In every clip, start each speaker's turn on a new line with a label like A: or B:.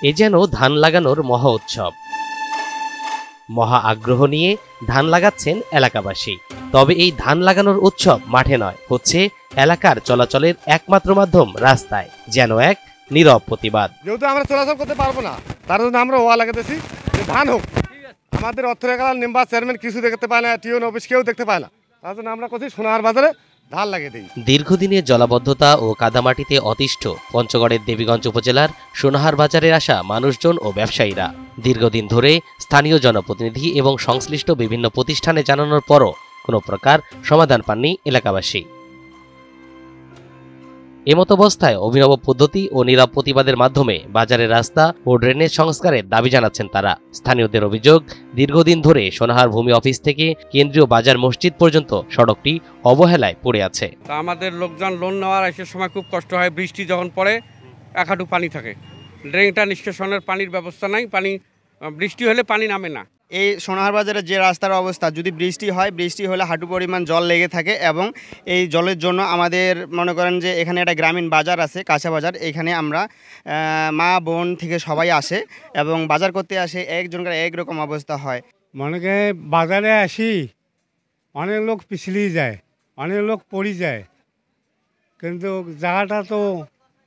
A: এ যেন ধান লাগানোর মহা উৎসব। মহা আগ্রহ নিয়ে ধান লাগাচ্ছেন এলাকাবাসী। তবে এই ধান লাগানোর উৎসব মাঠে নয়, হচ্ছে এলাকার চলাচলের একমাত্র মাধ্যম রাস্তায়, যেন এক নীরব প্রতিবাদ।
B: যেহেতু আমরা চলাচল করতে পারবো না, তার জন্য আমরা ওয়া লাগাতেছি যে ধান হোক। আমাদের অর্থরেখাল মেম্বার চেয়ারম্যান কিছু দেখতে পায় না, টিউন অফিস কেউ দেখতে পায় না, তার জন্য আমরা করছি সোনার বাজারে ধান লাগিয়ে দিই।
A: দীর্ঘদিনের জলাবদ্ধতা ও কাদামাটিতে অতিষ্ঠ পঞ্চগড়ের দেবীগঞ্জ উপজেলার সোনাহার বাজারে আসা মানুষজন ও ব্যবসায়ীরা দীর্ঘদিন ধরে স্থানীয় জনপ্রতিনিধি এবং সংশ্লিষ্ট বিভিন্ন প্রতিষ্ঠানে জানানোর পরও কোনো প্রকার সমাধান পাননি এলাকাবাসী। এমত অবস্থায় অভিনব পদ্ধতি ও নীরব প্রতিবাদের মাধ্যমে বাজারের রাস্তা ও ড্রেনেজ সংস্কারের দাবি জানাচ্ছেন তারা। স্থানীয়দের অভিযোগ, দীর্ঘদিন ধরে সোনাহার ভূমি অফিস থেকে কেন্দ্রীয় বাজার মসজিদ পর্যন্ত সড়কটি অবহেলায় পড়ে আছে।
C: আমাদের লোকজন লোন নেওয়ার আসার সময় খুব কষ্ট হয়। বৃষ্টি যখন পড়ে এক হাঁটু পানি থাকে, ড্রেনটা নিষ্কাশনের পানির ব্যবস্থা নাই, বৃষ্টি হলে পানি নামে না।
D: এই সোনাহার বাজারের যে রাস্তার অবস্থা, যদি বৃষ্টি হয়, বৃষ্টি হলে হাঁটু পরিমাণ জল লেগে থাকে এবং এই জলের জন্য আমাদের মনে করেন যে এখানে একটা গ্রামীণ বাজার আছে, কাঁচা বাজার, এখানে আমরা মা বোন থেকে সবাই আসে এবং বাজার করতে আসে, একজনকার একরকম অবস্থা হয়।
E: মনে করে বাজারে আসি, অনেক লোক পিছলি যায়, অনেক লোক পড়ে যায়, কিন্তু জায়গাটা তো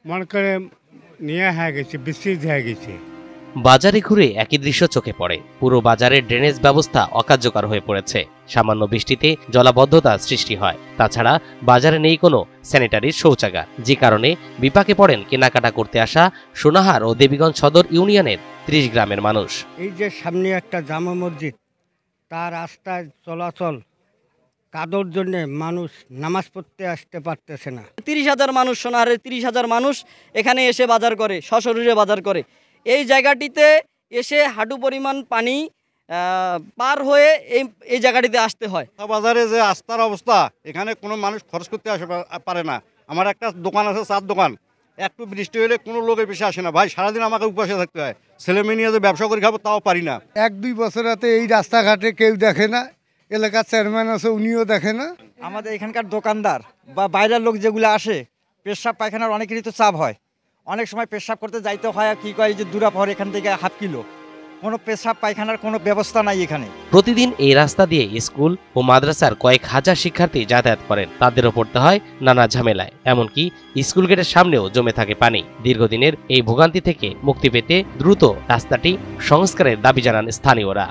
E: মনে করে নিয়ে হয়ে গেছে, বিস্তৃত হয়ে গেছে।
A: বাজারে ঘুরে একই দৃশ্য চোখে পড়ে। পুরো বাজারের ড্রেনেজ ব্যবস্থা অকার্যকর হয়ে পড়েছে। সামান্য বৃষ্টিতে জলাবদ্ধতা সৃষ্টি হয়। তাছাড়া বাজারে নেই কোনো স্যানিটারি শৌচাগার, যে কারণে বিপাকে পড়েন কেনাকাটা করতে আসা সোনাহার ও দেবীগঞ্জ সদর ইউনিয়নের 30 গ্রামের মানুষ।
F: এই যে সামনে একটা জামা মসজিদ, তার রাস্তায় চলাচল কাদর জন্য মানুষ নামাজ পড়তে আসতে পারতেছে না।
G: 30,000 মানুষ, সোনাহারের 30,000 মানুষ এখানে এসে বাজার করে, সশরীরে বাজার করে। এই জায়গাটিতে এসে হাঁটু পরিমাণ পানি পার হয়ে এই জায়গাটিতে আসতে হয়।
H: বাজারে যে রাস্তার অবস্থা, এখানে কোনো মানুষ খরচ করতে আসে পারে না। আমার একটা দোকান আছে, চার দোকান, একটু বৃষ্টি হলে কোনো লোকের বেশি আসে না ভাই, সারাদিন আমাকে উপাসে থাকতে হয়। ছেলে মেয়ে নিয়ে যে ব্যবসা করে খাবো তাও পারি না।
E: 1-2 বছরাতে এই রাস্তাঘাটে কেউ দেখে না, এলাকার চেয়ারম্যান আছে উনিও দেখে না।
F: আমাদের এখানকার দোকানদার বা বাইরের লোক যেগুলো আসে, পেশাব পায়খানার অনেকেরই তো চাপ হয়, অনেক সময় পেশাব করতে যাইতে হয়, কি কয় যে দূরাপর এখান থেকে 1/2 কিলো, কোনো পেশাব পায়খানার কোনো ব্যবস্থা নাই এখানে।
A: প্রতিদিন এই রাস্তা দিয়ে স্কুল ও মাদ্রাসার কয়েক হাজার শিক্ষার্থী যাতায়াত করেন। তাদেরও পড়তে হয় নানা ঝামেলায়, এমনকি স্কুল গেটের সামনেও জমে থাকে পানি। দীর্ঘদিনের এই ভোগান্তি থেকে মুক্তি পেতে দ্রুত রাস্তাটি সংস্কারের দাবি জানান স্থানীয়রা।